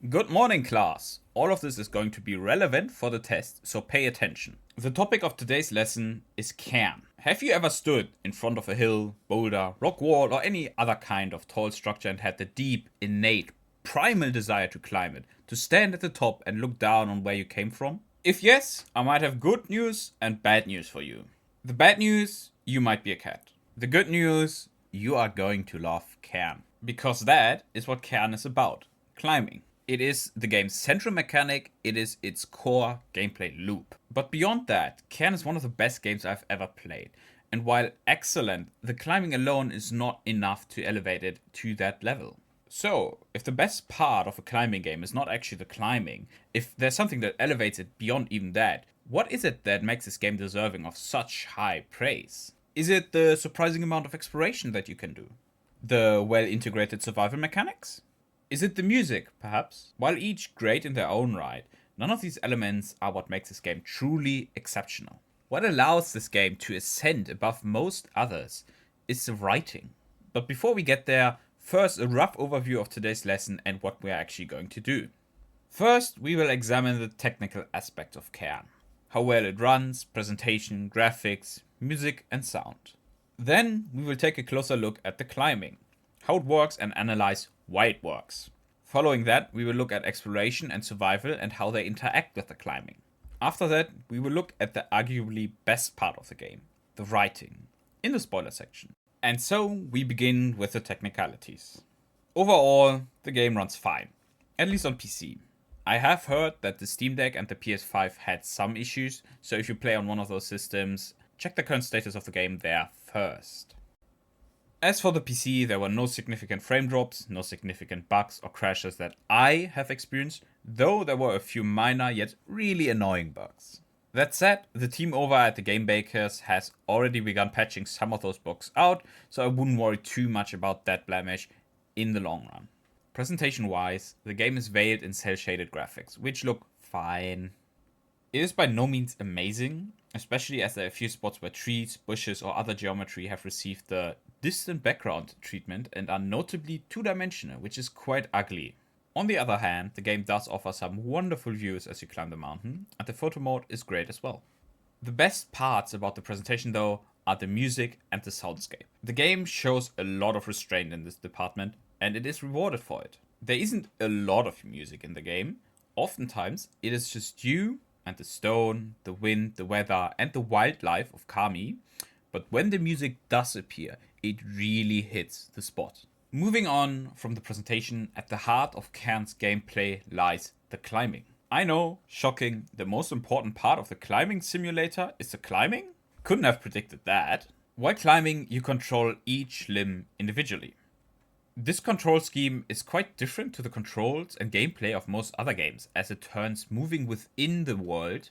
Good morning, class. All of this is going to be relevant for the test, so pay attention. The topic of today's lesson is Cairn. Have you ever stood in front of a hill, boulder, rock wall, or any other kind of tall structure and had the deep, innate, primal desire to climb it, to stand at the top and look down on where you came from? If yes, I might have good news and bad news for you. The bad news, you might be a cat. The good news, you are going to love Cairn. Because that is what Cairn is about, climbing. It is the game's central mechanic, it is its core gameplay loop. But beyond that, Cairn is one of the best games I've ever played. And while excellent, the climbing alone is not enough to elevate it to that level. So, if the best part of a climbing game is not actually the climbing, if there's something that elevates it beyond even that, what is it that makes this game deserving of such high praise? Is it the surprising amount of exploration that you can do? The well integrated survival mechanics? Is it the music, perhaps? While each great in their own right, none of these elements are what makes this game truly exceptional. What allows this game to ascend above most others is the writing. But before we get there, first a rough overview of today's lesson and what we're actually going to do. First, we will examine the technical aspects of Cairn. How well it runs, presentation, graphics, music and sound. Then, we will take a closer look at the climbing, how it works and analyze why it works. Following that, we will look at exploration and survival and how they interact with the climbing. After that, we will look at the arguably best part of the game, the writing, in the spoiler section. And so, we begin with the technicalities. Overall, the game runs fine, at least on PC. I have heard that the Steam Deck and the PS5 had some issues, so if you play on one of those systems, check the current status of the game there first. As for the PC, there were no significant frame drops, no significant bugs or crashes that I have experienced, though there were a few minor yet really annoying bugs. That said, the team over at the Game Bakers has already begun patching some of those bugs out, so I wouldn't worry too much about that blemish in the long run. Presentation wise, the game is veiled in cel shaded graphics, which look fine. It is by no means amazing, especially as there are a few spots where trees, bushes, or other geometry have received the distant background treatment and are notably two-dimensional, which is quite ugly. On the other hand, the game does offer some wonderful views as you climb the mountain, and the photo mode is great as well. The best parts about the presentation though are the music and the soundscape. The game shows a lot of restraint in this department, and it is rewarded for it. There isn't a lot of music in the game. Oftentimes, it is just you and the stone, the wind, the weather, and the wildlife of Kami, but when the music does appear, it really hits the spot. Moving on from the presentation, at the heart of Cairn's gameplay lies the climbing. I know, shocking, the most important part of the climbing simulator is the climbing? Couldn't have predicted that. While climbing, you control each limb individually. This control scheme is quite different to the controls and gameplay of most other games, as it turns moving within the world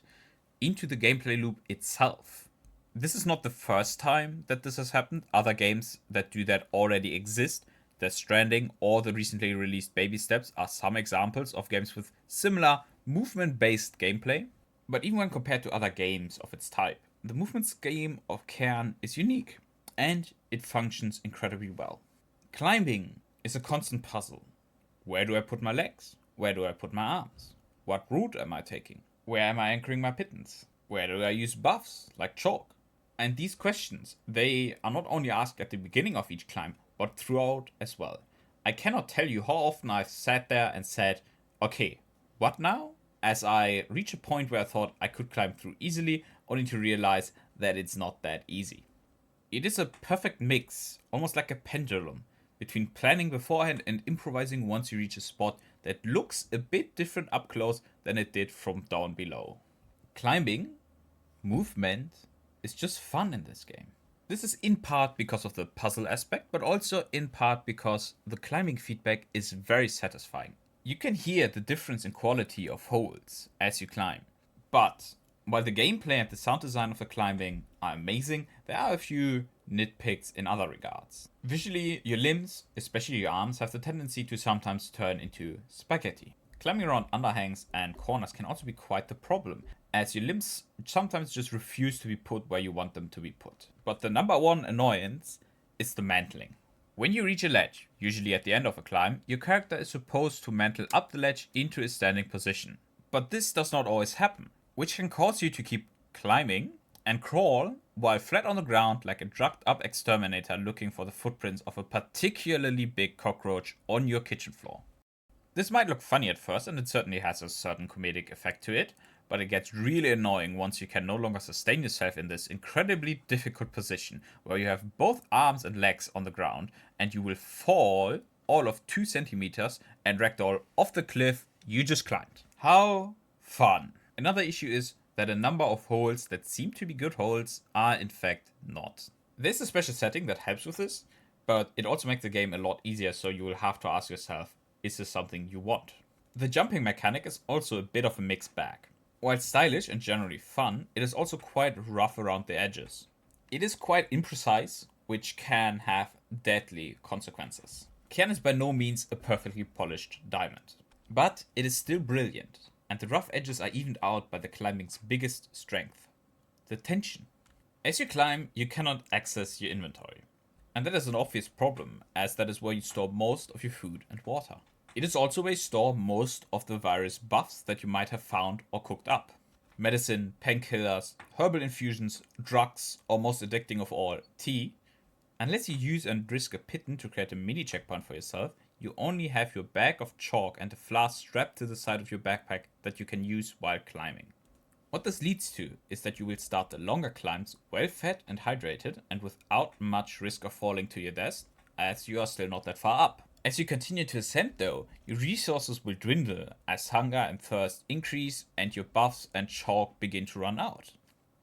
into the gameplay loop itself. This is not the first time that this has happened. Other games that do that already exist. Death Stranding or the recently released Baby Steps are some examples of games with similar movement-based gameplay. But even when compared to other games of its type, the movement scheme of Cairn is unique, and it functions incredibly well. Climbing is a constant puzzle. Where do I put my legs? Where do I put my arms? What route am I taking? Where am I anchoring my pittance? Where do I use buffs, like chalk? And these questions, they are not only asked at the beginning of each climb, but throughout as well. I cannot tell you how often I've sat there and said, okay, what now? As I reach a point where I thought I could climb through easily, only to realize that it's not that easy. It is a perfect mix, almost like a pendulum, between planning beforehand and improvising once you reach a spot that looks a bit different up close than it did from down below. Climbing, movement, is just fun in this game. This is in part because of the puzzle aspect, but also in part because the climbing feedback is very satisfying. You can hear the difference in quality of holds as you climb. But while the gameplay and the sound design of the climbing are amazing, there are a few nitpicks in other regards. Visually, your limbs, especially your arms, have the tendency to sometimes turn into spaghetti. Climbing around underhangs and corners can also be quite the problem, as your limbs sometimes just refuse to be put where you want them to be put. But the number one annoyance is the mantling. When you reach a ledge, usually at the end of a climb, your character is supposed to mantle up the ledge into a standing position. But this does not always happen, which can cause you to keep climbing and crawl while flat on the ground like a drugged up exterminator looking for the footprints of a particularly big cockroach on your kitchen floor. This might look funny at first, and it certainly has a certain comedic effect to it, but it gets really annoying once you can no longer sustain yourself in this incredibly difficult position where you have both arms and legs on the ground and you will fall all of 2 centimeters and ragdoll off the cliff you just climbed. How fun! Another issue is that a number of holes that seem to be good holes are in fact not. There's a special setting that helps with this, but it also makes the game a lot easier, so you will have to ask yourself, is this something you want? The jumping mechanic is also a bit of a mixed bag. While stylish and generally fun, it is also quite rough around the edges. It is quite imprecise, which can have deadly consequences. Cairn is by no means a perfectly polished diamond, but it is still brilliant, and the rough edges are evened out by the climbing's biggest strength, the tension. As you climb, you cannot access your inventory, and that is an obvious problem, as that is where you store most of your food and water. It is also where you store most of the various buffs that you might have found or cooked up. Medicine, painkillers, herbal infusions, drugs, or most addicting of all, tea. Unless you use and risk a pittance to create a mini checkpoint for yourself, you only have your bag of chalk and a flask strapped to the side of your backpack that you can use while climbing. What this leads to is that you will start the longer climbs well fed and hydrated and without much risk of falling to your death, as you are still not that far up. As you continue to ascend though, your resources will dwindle as hunger and thirst increase and your buffs and chalk begin to run out.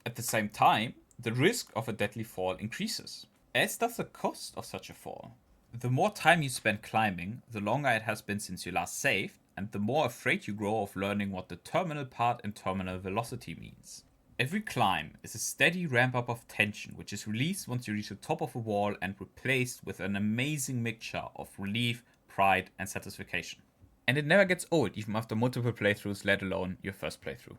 At the same time, the risk of a deadly fall increases, as does the cost of such a fall. The more time you spend climbing, the longer it has been since you last saved, and the more afraid you grow of learning what the terminal part and terminal velocity means. Every climb is a steady ramp up of tension, which is released once you reach the top of a wall and replaced with an amazing mixture of relief, pride, and satisfaction. And it never gets old, even after multiple playthroughs, let alone your first playthrough.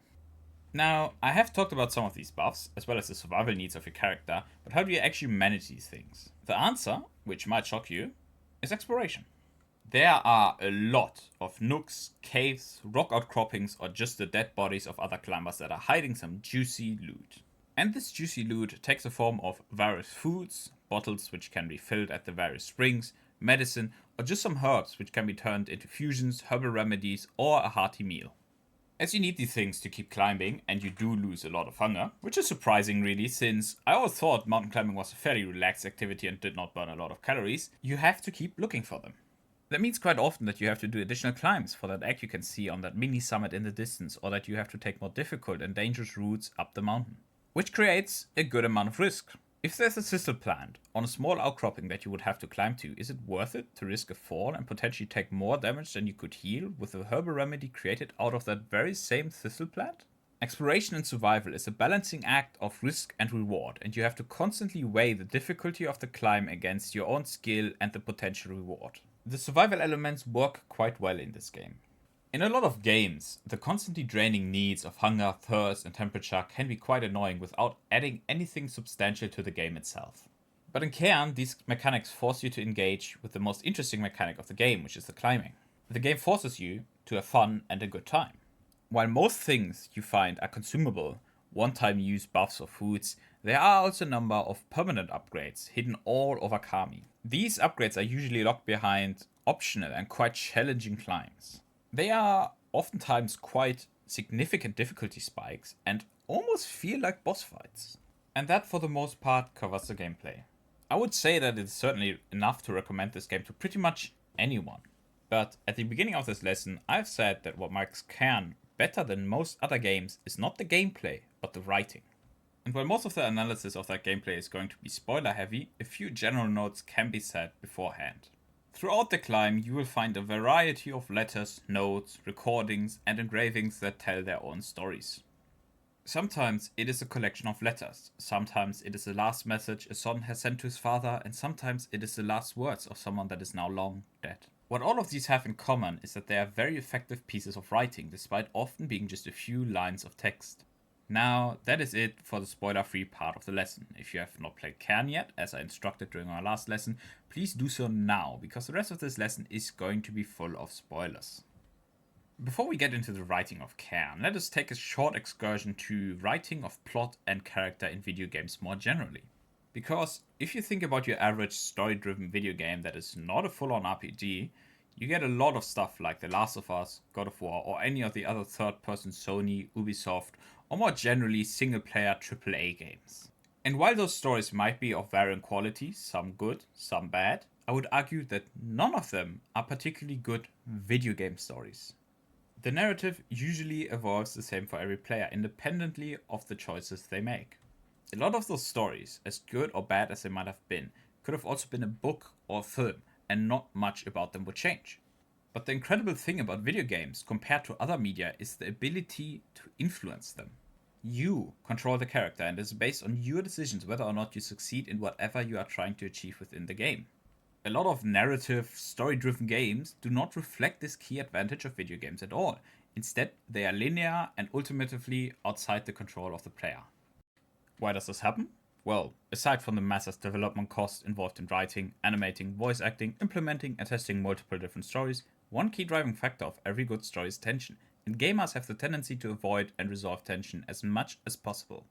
Now, I have talked about some of these buffs, as well as the survival needs of your character, but how do you actually manage these things? The answer, which might shock you, is exploration. There are a lot of nooks, caves, rock outcroppings, or just the dead bodies of other climbers that are hiding some juicy loot. And this juicy loot takes the form of various foods, bottles which can be filled at the various springs, medicine, or just some herbs which can be turned into fusions, herbal remedies, or a hearty meal. As you need these things to keep climbing, and you do lose a lot of hunger, which is surprising really, since I always thought mountain climbing was a fairly relaxed activity and did not burn a lot of calories, you have to keep looking for them. That means quite often that you have to do additional climbs for that egg you can see on that mini summit in the distance, or that you have to take more difficult and dangerous routes up the mountain, which creates a good amount of risk. If there's a thistle plant on a small outcropping that you would have to climb to, is it worth it to risk a fall and potentially take more damage than you could heal with a herbal remedy created out of that very same thistle plant? Exploration and survival is a balancing act of risk and reward, and you have to constantly weigh the difficulty of the climb against your own skill and the potential reward. The survival elements work quite well in this game. In a lot of games, the constantly draining needs of hunger, thirst, and temperature can be quite annoying without adding anything substantial to the game itself. But in Cairn, these mechanics force you to engage with the most interesting mechanic of the game, which is the climbing. The game forces you to have fun and a good time. While most things you find are consumable, one-time use buffs or foods, there are also a number of permanent upgrades hidden all over Kami. These upgrades are usually locked behind optional and quite challenging climbs. They are oftentimes quite significant difficulty spikes and almost feel like boss fights. And that for the most part covers the gameplay. I would say that it's certainly enough to recommend this game to pretty much anyone. But at the beginning of this lesson, I've said that what makes Cairn better than most other games is not the gameplay, but the writing. And while most of the analysis of that gameplay is going to be spoiler heavy, a few general notes can be said beforehand. Throughout the climb, you will find a variety of letters, notes, recordings, and engravings that tell their own stories. Sometimes it is a collection of letters, sometimes it is the last message a son has sent to his father, and sometimes it is the last words of someone that is now long dead. What all of these have in common is that they are very effective pieces of writing, despite often being just a few lines of text. Now, that is it for the spoiler-free part of the lesson. If you have not played Cairn yet, as I instructed during our last lesson, please do so now, because the rest of this lesson is going to be full of spoilers. Before we get into the writing of Cairn, let us take a short excursion to writing of plot and character in video games more generally. Because if you think about your average story-driven video game that is not a full-on RPG, you get a lot of stuff like The Last of Us, God of War, or any of the other third-person Sony, Ubisoft, or more generally single-player AAA games. And while those stories might be of varying quality, some good, some bad, I would argue that none of them are particularly good video game stories. The narrative usually evolves the same for every player, independently of the choices they make. A lot of those stories, as good or bad as they might have been, could have also been a book or a film, and not much about them would change. But the incredible thing about video games compared to other media is the ability to influence them. You control the character, and it is based on your decisions whether or not you succeed in whatever you are trying to achieve within the game. A lot of narrative, story-driven games do not reflect this key advantage of video games at all. Instead, they are linear and ultimately outside the control of the player. Why does this happen? Well, aside from the massive development costs involved in writing, animating, voice acting, implementing and testing multiple different stories, one key driving factor of every good story is tension, and gamers have the tendency to avoid and resolve tension as much as possible.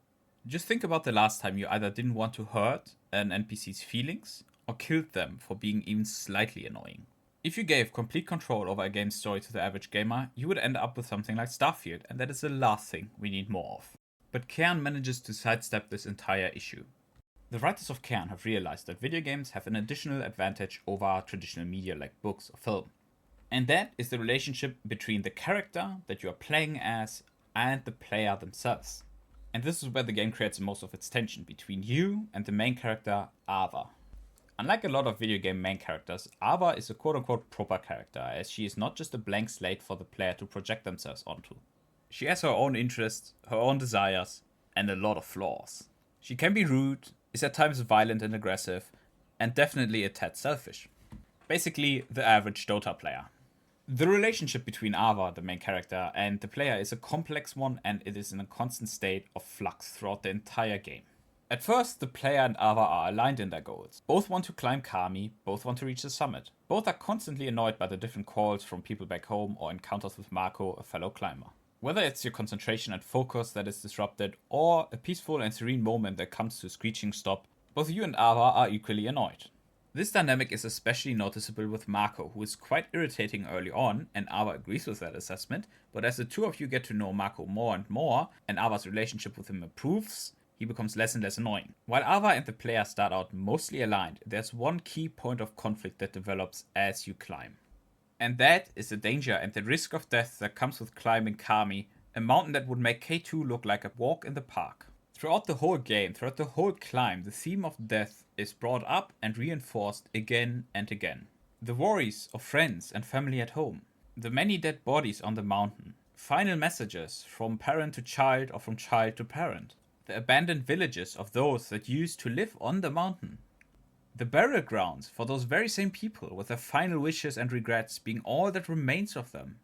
Just think about the last time you either didn't want to hurt an NPC's feelings, or killed them for being even slightly annoying. If you gave complete control over a game's story to the average gamer, you would end up with something like Starfield, and that is the last thing we need more of. But Cairn manages to sidestep this entire issue. The writers of Cairn have realized that video games have an additional advantage over traditional media like books or film. And that is the relationship between the character that you are playing as and the player themselves. And this is where the game creates most of its tension between you and the main character, Ava. Unlike a lot of video game main characters, Ava is a quote-unquote proper character, as she is not just a blank slate for the player to project themselves onto. She has her own interests, her own desires, and a lot of flaws. She can be rude, is at times violent and aggressive, and definitely a tad selfish. Basically, the average Dota player. The relationship between Ava, the main character, and the player is a complex one, and it is in a constant state of flux throughout the entire game. At first, the player and Ava are aligned in their goals. Both want to climb Kami, both want to reach the summit. Both are constantly annoyed by the different calls from people back home or encounters with Marco, a fellow climber. Whether it's your concentration and focus that is disrupted, or a peaceful and serene moment that comes to a screeching stop, both you and Ava are equally annoyed. This dynamic is especially noticeable with Marco, who is quite irritating early on, and Ava agrees with that assessment, but as the two of you get to know Marco more and more, and Ava's relationship with him improves, he becomes less and less annoying. While Ava and the player start out mostly aligned, there's one key point of conflict that develops as you climb. And that is the danger and the risk of death that comes with climbing Kami, a mountain that would make K2 look like a walk in the park. Throughout the whole game, throughout the whole climb, the theme of death is brought up and reinforced again and again. The worries of friends and family at home, the many dead bodies on the mountain, final messages from parent to child or from child to parent, the abandoned villages of those that used to live on the mountain, the burial grounds for those very same people with their final wishes and regrets being all that remains of them.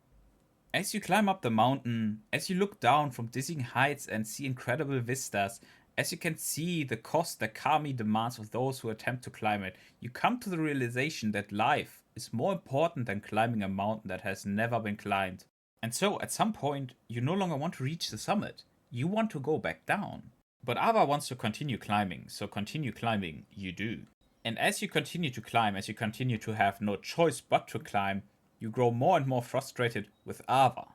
As you climb up the mountain, as you look down from dizzying heights and see incredible vistas, as you can see the cost that Kami demands of those who attempt to climb it, you come to the realization that life is more important than climbing a mountain that has never been climbed. And so, at some point, you no longer want to reach the summit. You want to go back down. But Ava wants to continue climbing, so continue climbing you do. And as you continue to climb, as you continue to have no choice but to climb, you grow more and more frustrated with Ava.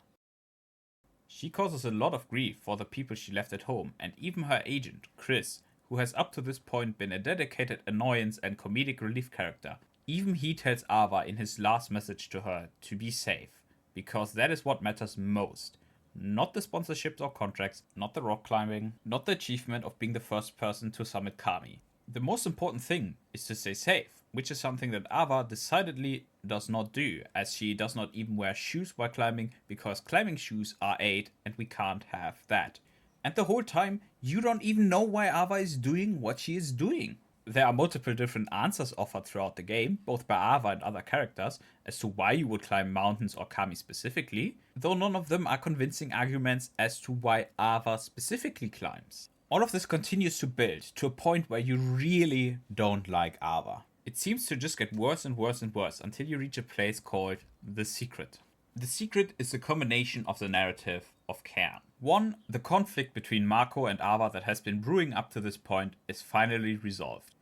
She causes a lot of grief for the people she left at home, and even her agent, Chris, who has up to this point been a dedicated annoyance and comedic relief character. Even he tells Ava in his last message to her to be safe, because that is what matters most. Not the sponsorships or contracts, not the rock climbing, not the achievement of being the first person to summit Kami. The most important thing is to stay safe, which is something that Ava decidedly does not do, as she does not even wear shoes while climbing, because climbing shoes are aid and we can't have that. And the whole time, you don't even know why Ava is doing what she is doing. There are multiple different answers offered throughout the game, both by Ava and other characters, as to why you would climb mountains or Kami specifically, though none of them are convincing arguments as to why Ava specifically climbs. All of this continues to build to a point where you really don't like Ava. It seems to just get worse and worse and worse until you reach a place called The Secret. The Secret is a combination of the narrative of Cairn. 1. The conflict between Marco and Ava that has been brewing up to this point is finally resolved.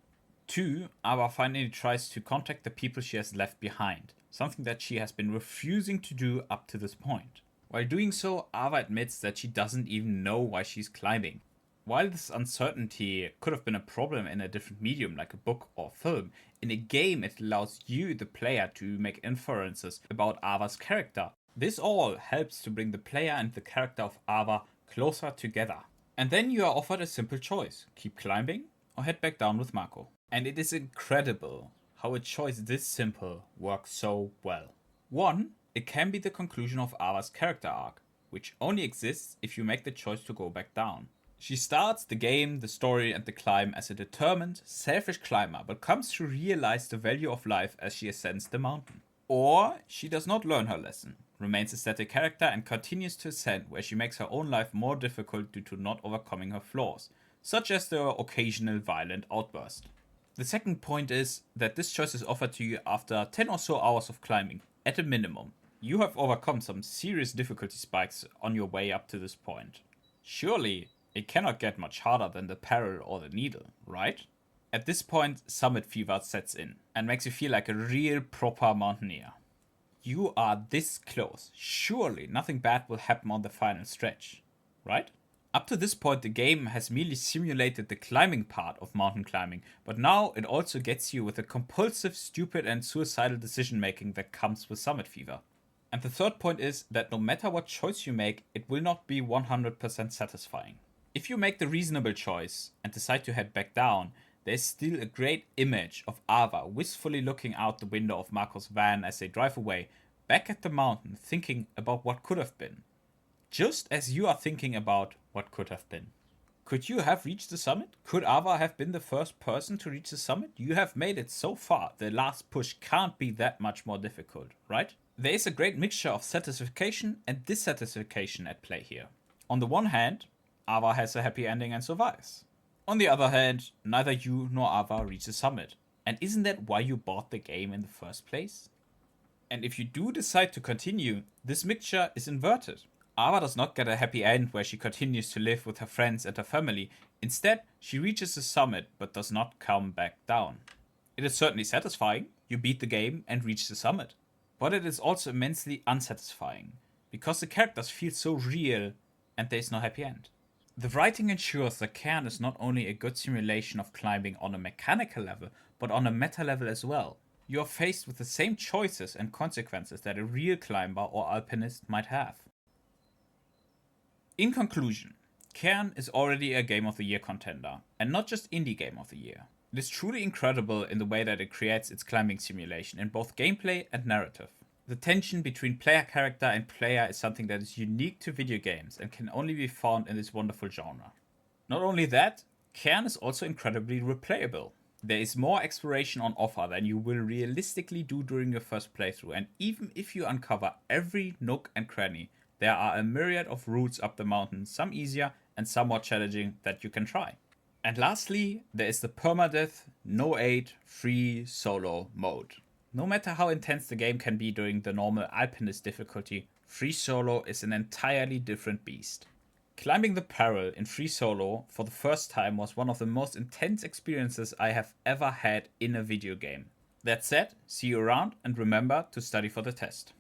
2. Ava finally tries to contact the people she has left behind, something that she has been refusing to do up to this point. While doing so, Ava admits that she doesn't even know why she's climbing. While this uncertainty could have been a problem in a different medium like a book or film, in a game it allows you, the player, to make inferences about Ava's character. This all helps to bring the player and the character of Ava closer together. And then you are offered a simple choice: keep climbing or head back down with Marco. And it is incredible how a choice this simple works so well. 1. It can be the conclusion of Ava's character arc, which only exists if you make the choice to go back down. She starts the game, the story, and the climb as a determined, selfish climber, but comes to realize the value of life as she ascends the mountain. Or she does not learn her lesson, remains a static character, and continues to ascend, where she makes her own life more difficult due to not overcoming her flaws, such as the occasional violent outburst. The second point is that this choice is offered to you after 10 or so hours of climbing, at a minimum. You have overcome some serious difficulty spikes on your way up to this point. Surely, it cannot get much harder than the peril or the needle, right? At this point, summit fever sets in and makes you feel like a real proper mountaineer. You are this close. Surely nothing bad will happen on the final stretch, right? Up to this point, the game has merely simulated the climbing part of mountain climbing, but now it also gets you with the compulsive, stupid, and suicidal decision making that comes with summit fever. And the third point is that no matter what choice you make, it will not be 100% satisfying. If you make the reasonable choice and decide to head back down, there's still a great image of Ava wistfully looking out the window of Marco's van as they drive away, back at the mountain, thinking about what could have been. Just as you are thinking about what could have been. Could you have reached the summit? Could Ava have been the first person to reach the summit? You have made it so far. The last push can't be that much more difficult, right? There is a great mixture of satisfaction and dissatisfaction at play here. On the one hand, Ava has a happy ending and survives. On the other hand, neither you nor Ava reach the summit. And isn't that why you bought the game in the first place? And if you do decide to continue, this mixture is inverted. Ava does not get a happy end where she continues to live with her friends and her family. Instead, she reaches the summit but does not come back down. It is certainly satisfying. You beat the game and reach the summit. But it is also immensely unsatisfying, because the characters feel so real and there is no happy end. The writing ensures that Cairn is not only a good simulation of climbing on a mechanical level, but on a meta level as well. You are faced with the same choices and consequences that a real climber or alpinist might have. In conclusion, Cairn is already a Game of the Year contender, and not just Indie Game of the Year. It is truly incredible in the way that it creates its climbing simulation in both gameplay and narrative. The tension between player character and player is something that is unique to video games and can only be found in this wonderful genre. Not only that, Cairn is also incredibly replayable. There is more exploration on offer than you will realistically do during your first playthrough, and even if you uncover every nook and cranny, there are a myriad of routes up the mountain, some easier and some more challenging, that you can try. And lastly, there is the permadeath, no aid, free solo mode. No matter how intense the game can be during the normal alpinist difficulty, free solo is an entirely different beast. Climbing the peril in free solo for the first time was one of the most intense experiences I have ever had in a video game. That said, see you around and remember to study for the test.